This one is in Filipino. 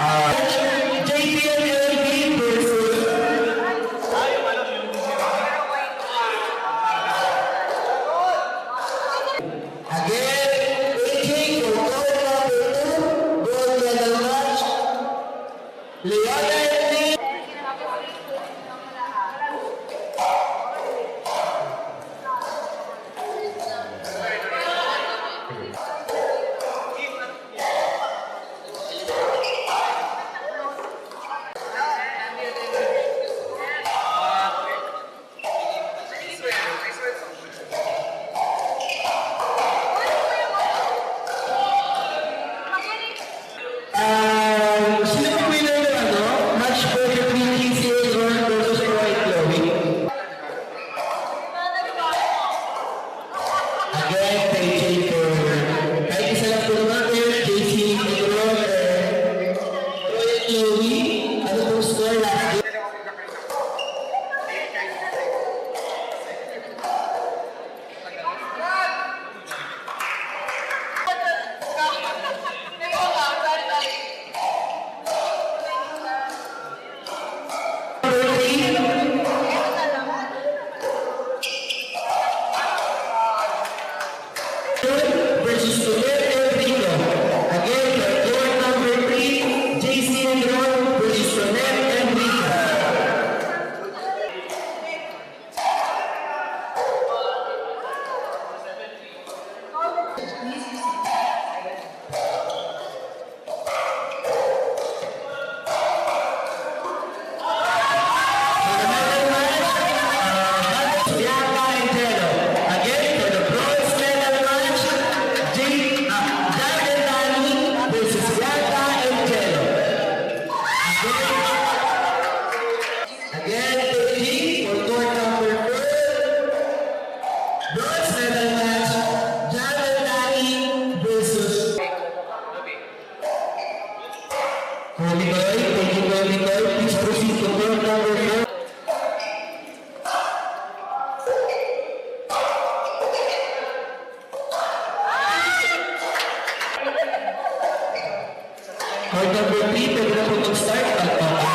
JPLLB versus again, AJ for goal number 2, goal medal match. Leonard Lee. Sino ang winner ng match for the PGCA Ron versus Roy Chloe? Again, kay JJ for kahit isa lang po naman JC, Ron, Roy Chloe. Ano pong score last game? Versus Soler Enrico. Again, goal number 3, JC and Ron versus Soler Enrico. Bianca and Jello. Again, for the bronze medal match, Daniel Dani versus Bianca and Jello. Again, AJ for goal number 4, bronze medal match, Daniel Dani versus Holy Boy. Thank you, Holy Boy. Please proceed to goal number 4. Court number 3, pwede na po mag-start.